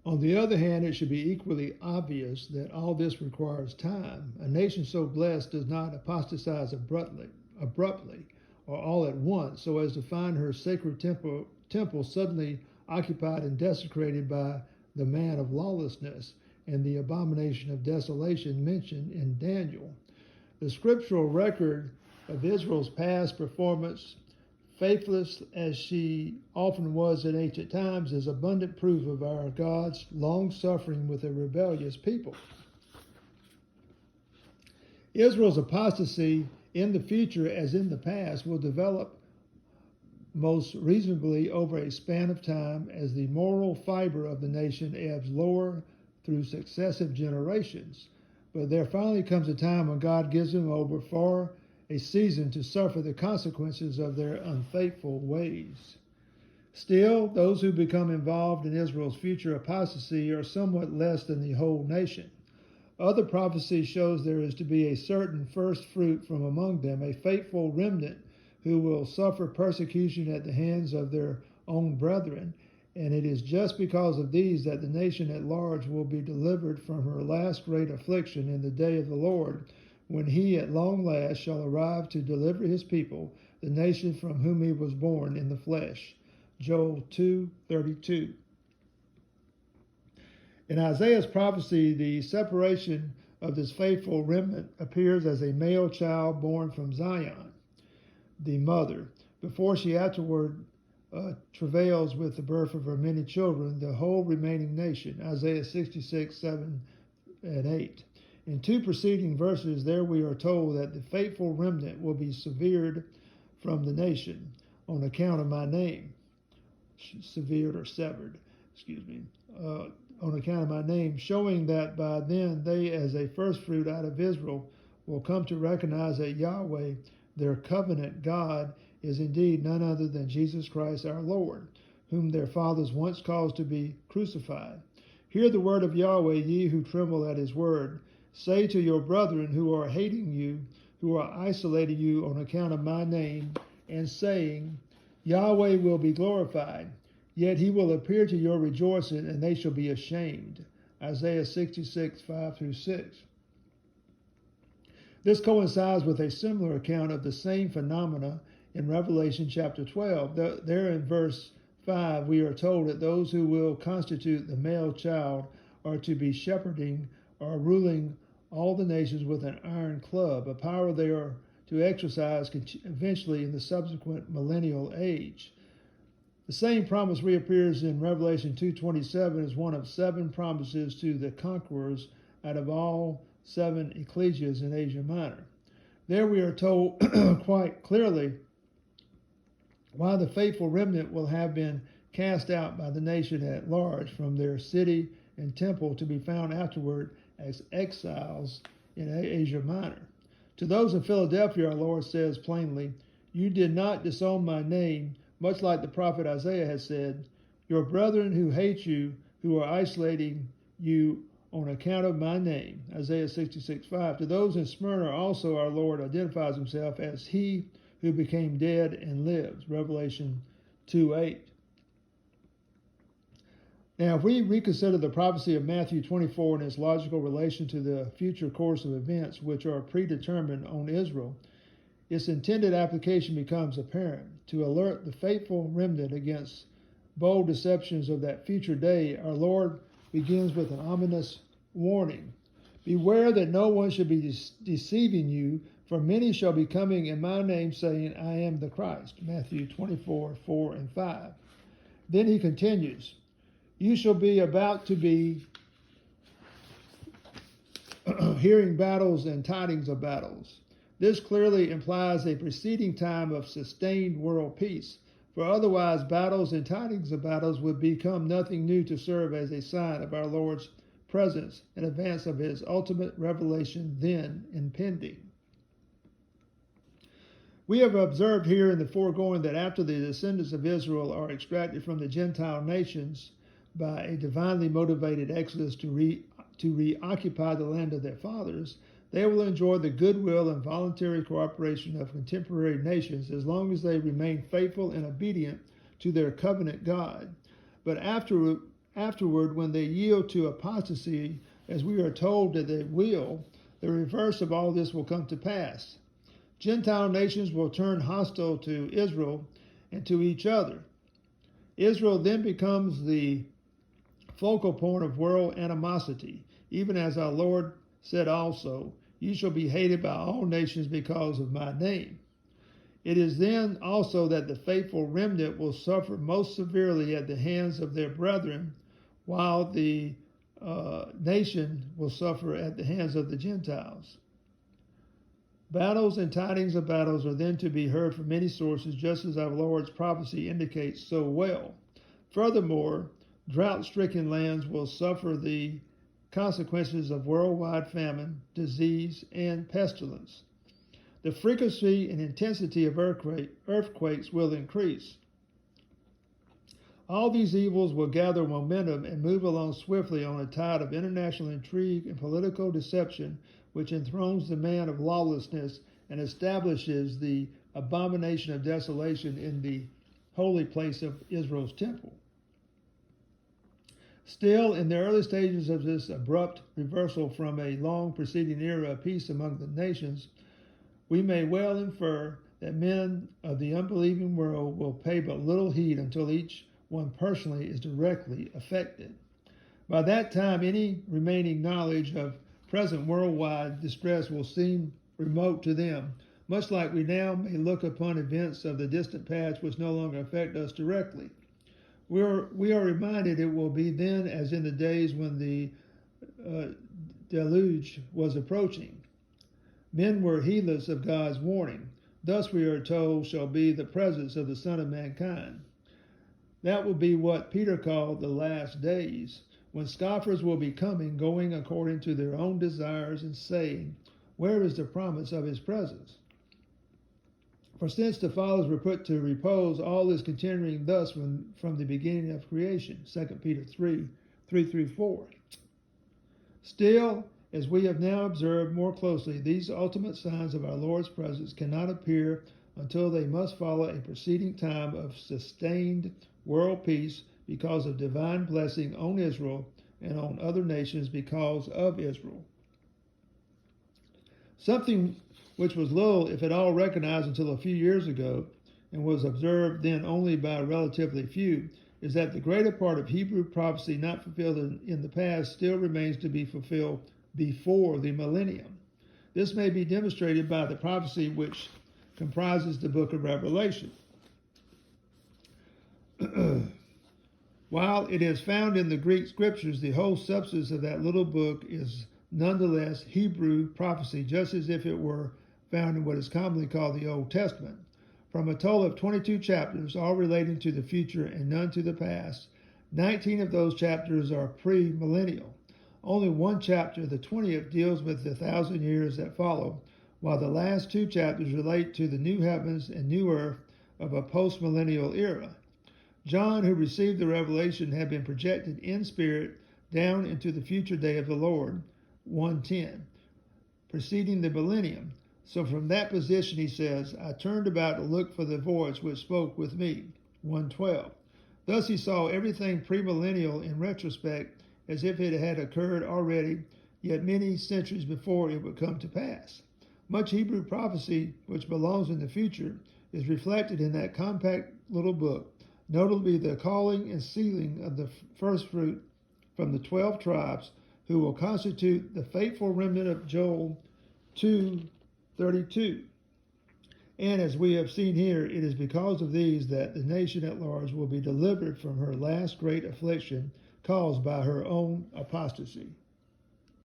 On the other hand, it should be equally obvious that all this requires time. A nation so blessed does not apostatize abruptly or all at once so as to find her sacred temple suddenly occupied and desecrated by the man of lawlessness and the abomination of desolation mentioned in Daniel. The scriptural record of Israel's past performance, faithless as she often was in ancient times, is abundant proof of our God's long suffering with a rebellious people. Israel's apostasy in the future, as in the past, will develop most reasonably over a span of time as the moral fiber of the nation ebbs lower through successive generations. But there finally comes a time when God gives them over for a season to suffer the consequences of their unfaithful ways. Still, those who become involved in Israel's future apostasy are somewhat less than the whole nation. Other prophecy shows there is to be a certain first fruit from among them, a faithful remnant who will suffer persecution at the hands of their own brethren, and it is just because of these that the nation at large will be delivered from her last great affliction in the day of the Lord, when he at long last shall arrive to deliver his people, the nation from whom he was born in the flesh. Joel 2:32. In Isaiah's prophecy, the separation of this faithful remnant appears as a male child born from Zion, the mother, before she afterward travails with the birth of her many children, the whole remaining nation. Isaiah 66:7 and 8. In two preceding verses, there we are told that the faithful remnant will be severed from the nation on account of my name. Severed, on account of my name, showing that by then they, as a first fruit out of Israel, will come to recognize that Yahweh, their covenant God, is indeed none other than Jesus Christ our Lord, whom their fathers once caused to be crucified. Hear the word of Yahweh, ye who tremble at his word. Say to your brethren who are hating you, who are isolating you on account of my name, and saying, Yahweh will be glorified, yet he will appear to your rejoicing, and they shall be ashamed. Isaiah 66:5-6. This coincides with a similar account of the same phenomena in Revelation chapter 12. There in verse 5, we are told that those who will constitute the male child are to be shepherding or ruling all the nations with an iron club, a power they are to exercise eventually in the subsequent millennial age. The same promise reappears in Revelation 2:27 as one of 7 promises to the conquerors out of all 7 ecclesias in Asia Minor. There we are told quite clearly why the faithful remnant will have been cast out by the nation at large from their city and temple to be found afterward as exiles in Asia Minor. To those in Philadelphia, our Lord says plainly, you did not disown my name, much like the prophet Isaiah has said, your brethren who hate you, who are isolating you on account of my name. Isaiah 66:5. To those in Smyrna also our Lord identifies himself as he who became dead and lives. Revelation 2:8. Now, if we reconsider the prophecy of Matthew 24 in its logical relation to the future course of events which are predetermined on Israel, its intended application becomes apparent. To alert the faithful remnant against bold deceptions of that future day, our Lord begins with an ominous warning. Beware that no one should be deceiving you, for many shall be coming in my name, saying, I am the Christ. Matthew 24:4-5. Then he continues, you shall be about to be hearing battles and tidings of battles. This clearly implies a preceding time of sustained world peace, for otherwise battles and tidings of battles would become nothing new to serve as a sign of our Lord's presence in advance of his ultimate revelation then impending. We have observed here in the foregoing that after the descendants of Israel are extracted from the Gentile nations by a divinely motivated exodus to reoccupy the land of their fathers, they will enjoy the goodwill and voluntary cooperation of contemporary nations as long as they remain faithful and obedient to their covenant God. But after afterward, when they yield to apostasy, as we are told that they will, the reverse of all this will come to pass. Gentile nations will turn hostile to Israel and to each other. Israel then becomes the focal point of world animosity, even as our Lord said also, "You shall be hated by all nations because of my name." It is then also that the faithful remnant will suffer most severely at the hands of their brethren, while the nation will suffer at the hands of the Gentiles. Battles and tidings of battles are then to be heard from many sources, just as our Lord's prophecy indicates so well. Furthermore, drought-stricken lands will suffer the consequences of worldwide famine, disease, and pestilence. The frequency and intensity of earthquakes will increase. All these evils will gather momentum and move along swiftly on a tide of international intrigue and political deception, which enthrones the man of lawlessness and establishes the abomination of desolation in the holy place of Israel's temple. Still, in the early stages of this abrupt reversal from a long preceding era of peace among the nations, we may well infer that men of the unbelieving world will pay but little heed until each one personally is directly affected. By that time, any remaining knowledge of present worldwide distress will seem remote to them, much like we now may look upon events of the distant past which no longer affect us directly. We are reminded it will be then as in the days when the deluge was approaching. Men were heedless of God's warning. Thus, we are told, shall be the presence of the Son of Mankind. That will be what Peter called the last days, when scoffers will be coming, going according to their own desires, and saying, "Where is the promise of his presence?" For since the fathers were put to repose, all is continuing thus from the beginning of creation. 2 Peter 3:3-4. Still, as we have now observed more closely, these ultimate signs of our Lord's presence cannot appear until they must follow a preceding time of sustained world peace because of divine blessing on Israel and on other nations because of Israel. Something which was little, if at all, recognized until a few years ago, and was observed then only by relatively few, is that the greater part of Hebrew prophecy not fulfilled in the past still remains to be fulfilled before the millennium. This may be demonstrated by the prophecy which comprises the book of Revelation. While it is found in the Greek scriptures, the whole substance of that little book is nonetheless Hebrew prophecy, just as if it were found in what is commonly called the Old Testament. From a total of 22 chapters, all relating to the future and none to the past, 19 of those chapters are pre-millennial. Only one chapter, the 20th, deals with the 1,000 years that follow, while the last two chapters relate to the new heavens and new earth of a post-millennial era. John, who received the revelation, had been projected in spirit down into the future day of the Lord, 1:10, preceding the millennium. So from that position, he says, I turned about to look for the voice which spoke with me, 1:12. Thus he saw everything premillennial in retrospect as if it had occurred already, yet many centuries before it would come to pass. Much Hebrew prophecy which belongs in the future is reflected in that compact little book, notably the calling and sealing of the first fruit from the 12 tribes who will constitute the faithful remnant of Joel 2:32. And as we have seen here, it is because of these that the nation at large will be delivered from her last great affliction caused by her own apostasy.